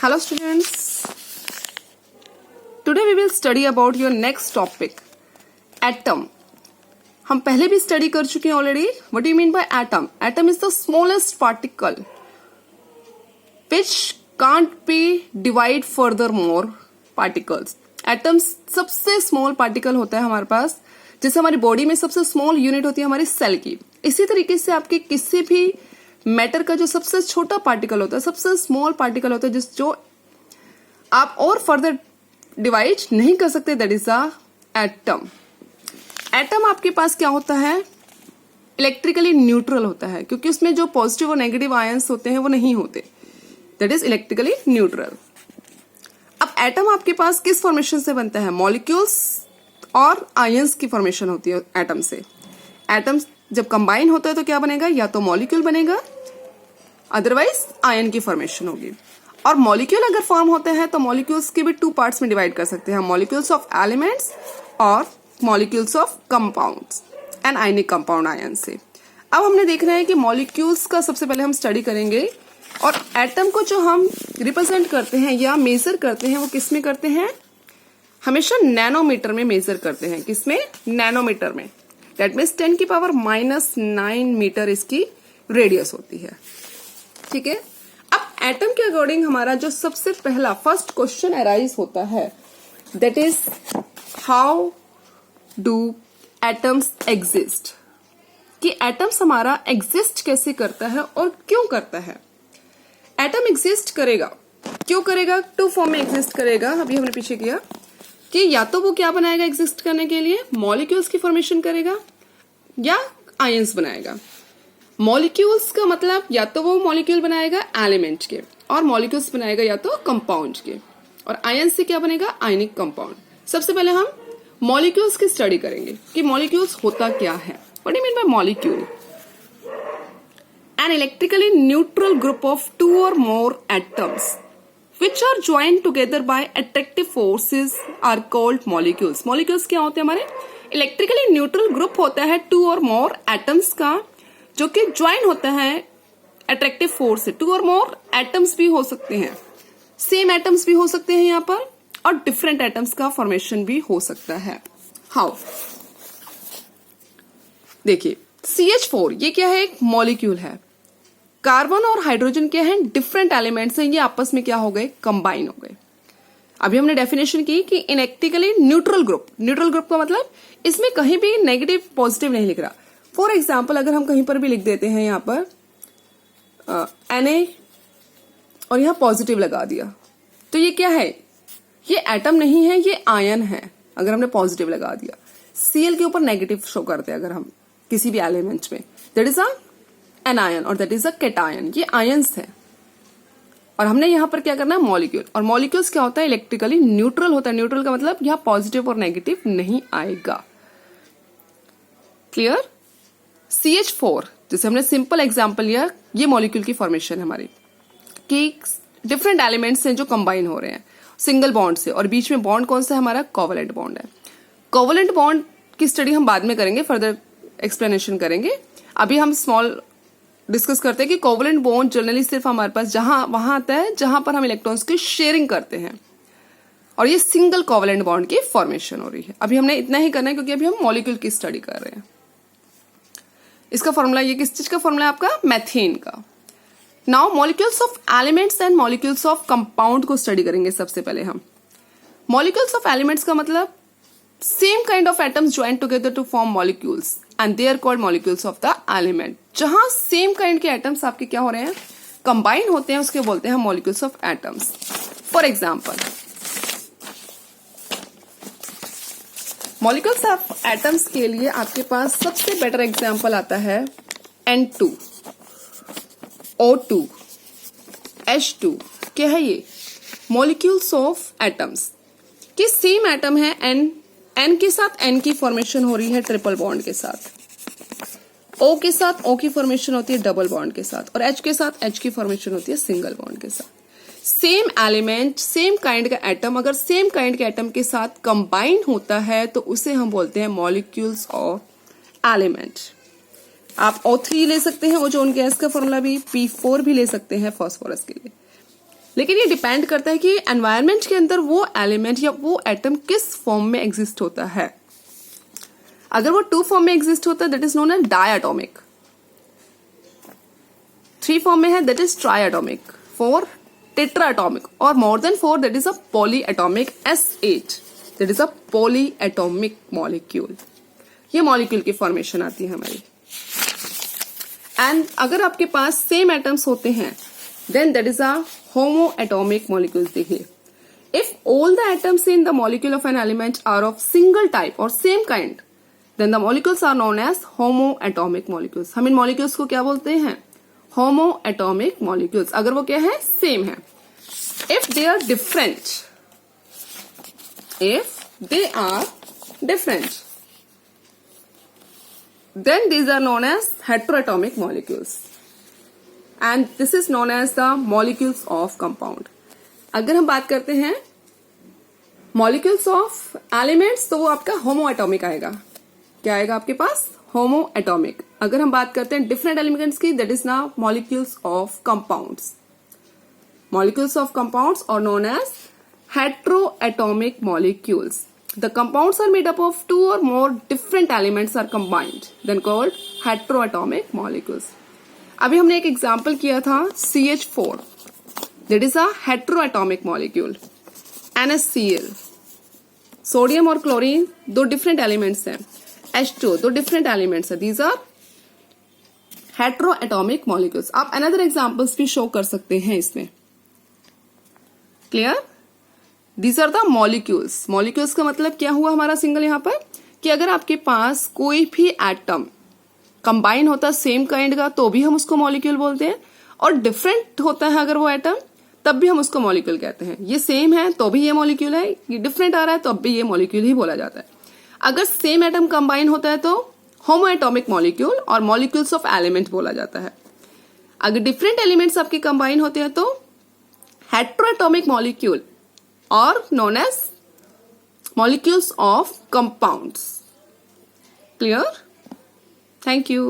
Hello students, today we will study about your next topic, atom. हम पहले भी study कर चुके हैं already. What do you mean by atom? Atom is the smallest particle which can't be divide furthermore particles. Atoms सबसे small particle होता है हमारे पास, जैसे हमारी बॉडी में सबसे स्मॉल यूनिट होती है हमारी सेल की. इसी तरीके से आपके किसी भी मैटर का जो सबसे छोटा पार्टिकल होता है, सबसे स्मॉल पार्टिकल होता है जो आप और फर्दर डिवाइड नहीं कर सकते, that is a atom. Atom आपके पास क्या होता है? इलेक्ट्रिकली न्यूट्रल होता है, क्योंकि उसमें जो पॉजिटिव और नेगेटिव आयंस होते हैं वो नहीं होते, दैट इज इलेक्ट्रिकली न्यूट्रल. अब एटम आपके पास किस फॉर्मेशन से बनता है? मॉलिक्यूल्स और आयंस की फॉर्मेशन होती है एटम से. एटम्स जब कंबाइन होता है तो क्या बनेगा? या तो मॉलिक्यूल बनेगा, अदरवाइज आयन की फॉर्मेशन होगी. और मॉलिक्यूल अगर फॉर्म होता है तो मॉलिक्यूल्स के भी टू पार्ट्स में डिवाइड कर सकते हैं, मॉलिक्यूल्स ऑफ एलिमेंट्स और molecules of compounds and ionic compound ion से. अब हमने देखना है कि मॉलिक्यूल्स का सबसे पहले हम स्टडी करेंगे, और एटम को जो हम रिप्रेजेंट करते हैं या मेजर करते हैं वो किस में करते हैं? हमेशा नैनोमीटर में मेजर करते हैं. किसमें? नैनोमीटर में. दैट मीन्स 10 की पावर -9 मीटर इसकी रेडियस होती है. ठीक है. अब एटम के अकॉर्डिंग हमारा जो सबसे पहला फर्स्ट क्वेश्चन अराइज होता है, that is how do atoms exist. कि एटम्स हमारा एग्जिस्ट कैसे करता है और क्यों करता है. एटम एग्जिस्ट करेगा, क्यों करेगा? टू फॉर्म में एग्जिस्ट करेगा. अभी हमने पीछे किया कि या तो वो क्या बनाएगा एग्जिस्ट करने के लिए? मॉलिक्यूल्स की फॉर्मेशन करेगा या आयंस बनाएगा. मॉलिक्यूल्स का मतलब या तो वो मॉलिक्यूल बनाएगा एलिमेंट के, और मॉलिक्यूल्स बनाएगा या तो कंपाउंड के, और आयंस से क्या बनेगा? Ionic compound. सबसे पहले हम मॉलिक्यूल्स की स्टडी करेंगे कि मॉलिक्यूल्स होता क्या है. What do you mean by molecule? An electrically neutral group of two or more atoms which are joined together by attractive forces are called molecules. Molecules क्या होते हैं हमारे? Electrically neutral group होता है two or more atoms का, जो कि join होता है attractive force से. two or more atoms भी हो सकते हैं, same atoms भी हो सकते हैं यहाँ पर, और different atoms का formation भी हो सकता है. How? देखिए CH4 ये क्या है? एक मॉलिक्यूल है. कार्बन और हाइड्रोजन क्या है? डिफरेंट एलिमेंट्स हैं, ये आपस में क्या हो गए? कंबाइन हो गए. अभी हमने डेफिनेशन की कि electrically neutral group. Neutral group का मतलब इसमें कहीं भी नेगेटिव पॉजिटिव नहीं लिख रहा. फॉर एग्जाम्पल अगर हम कहीं पर भी लिख देते हैं यहाँ पर Na और यहाँ पॉजिटिव लगा दिया, तो ये क्या है? ये एटम नहीं है, ये आयन है. अगर हमने पॉजिटिव लगा दिया, Cl के ऊपर नेगेटिव शो करते हैं अगर हम किसी भी एलिमेंट में, दैट इज एन आयन और दैट इज अ कैटायन. ये आयंस है. और हमने यहां पर क्या करना है? मॉलिक्यूल. और मॉलिक्यूल्स क्या होता है? इलेक्ट्रिकली न्यूट्रल होता है. न्यूट्रल का मतलब यहां पॉजिटिव और नेगेटिव नहीं आएगा. क्लियर? CH4 जैसे हमने सिंपल एग्जांपल लिया, ये मॉलिक्यूल की फॉर्मेशन है हमारी, कि डिफरेंट एलिमेंट्स हैं जो कंबाइन हो रहे हैं सिंगल बॉन्ड से, और बीच में बॉन्ड कौन सा है हमारा? कोवलेंट बॉन्ड है. कोवलेंट बॉन्ड की स्टडी हम बाद में करेंगे, फर्दर एक्सप्लेनेशन करेंगे. अभी हम स्मॉल डिस्कस करते हैं कि कोवलेंट बॉन्ड जनरली सिर्फ हमारे पास वहां आता है जहां पर हम इलेक्ट्रॉन्स की शेयरिंग करते हैं, और ये सिंगल कोवलेंट बॉन्ड की फॉर्मेशन हो रही है. अभी हमने इतना ही करना है क्योंकि अभी हम मॉलिक्यूल की स्टडी कर रहे हैं. इसका फॉर्मूला, ये किस चीज का फॉर्मूला है आपका? मैथेन का. Now molecules of elements and molecules of compound को स्टडी करेंगे. सबसे पहले हम मॉलिक्यूल्स ऑफ एलिमेंट्स का मतलब same kind of atoms join together to form molecules and they are called molecules of the element. जहां same kind के atoms आपके क्या हो रहे हैं? combine होते हैं, उसके बोलते हैं molecules of atoms. For example, molecules of atoms के लिए आपके पास सबसे better example आता है N2, O2, H2. क्या है ये? molecules of atoms. कि सेम एटम है N के साथ N की फॉर्मेशन हो रही है ट्रिपल बॉन्ड के साथ, O के साथ O की फॉर्मेशन होती है डबल बॉन्ड के साथ, और H के साथ H की फॉर्मेशन होती है सिंगल बॉन्ड के साथ. सेम एलिमेंट, सेम काइंड का एटम अगर सेम काइंड के एटम के साथ कंबाइन होता है तो उसे हम बोलते हैं मॉलिक्यूल्स ऑफ एलिमेंट. आप O3 ले सकते हैं, ओजोन गैस का फॉर्मूला भी, P4 भी ले सकते हैं फॉस्फोरस के लिए. लेकिन ये डिपेंड करता है कि एनवायरनमेंट के अंदर वो एलिमेंट या वो एटम किस फॉर्म में एग्जिस्ट होता है। अगर वो 2 फॉर्म में एग्जिस्ट होता है that is known as diatomic, 3 form में है दैट इज ट्राइएटोमिक, 4 टेट्राएटोमिक, और more than 4 that is a polyatomic, S8 that is a polyatomic molecule. ये मॉलिक्यूल की फॉर्मेशन आती है हमारी। एंड अगर आपके पास सेम एटम्स होते हैं then that is a homoatomic molecules. देखिए, if all the atoms in the molecule of an element are of single type और same kind then the molecules are known as homoatomic molecules. हम इन molecules को क्या बोलते हैं? Homoatomic molecules. अगर वो क्या है? सेम है। If they are different, then these are known as heteroatomic molecules and this is known as the molecules of compound। अगर हम बात करते हैं molecules of elements तो वो आपका homoatomic आएगा। क्या आएगा आपके पास? homoatomic। अगर हम बात करते हैं different elements की that is now molecules of compounds। molecules of compounds are known as heteroatomic molecules। The compounds are made up of 2 or more different elements are combined, then called heteroatomic molecules। अभी हमने एक example किया था CH4, that is a heteroatomic molecule। NaCl, sodium और chlorine 2 different elements हैं। H2 2 different elements हैं। These are heteroatomic molecules। आप another examples भी शो कर सकते हैं इसमें। Clear? These are the molecules। molecules का मतलब क्या हुआ हमारा सिंगल यहाँ पर, कि अगर आपके पास कोई भी एटम कंबाइन होता है सेम काइंड का तो भी हम उसको मॉलिक्यूल बोलते हैं, और डिफरेंट होता है अगर वो एटम तब भी हम उसको मॉलिक्यूल कहते हैं। ये सेम है तो भी ये मॉलिक्यूल है, ये डिफरेंट आ रहा है तो अब भी ये मॉलिक्यूल ही बोला जाता है। अगर सेम एटम कंबाइन होता है तो होमोएटोमिक मॉलिक्यूल और मॉलिक्यूल्स ऑफ एलिमेंट बोला जाता है। अगर डिफरेंट एलिमेंट्स आपके कंबाइन होते हैं तो हेटेरोएटोमिक molecule or known as molecules of compounds। Clear? Thank you।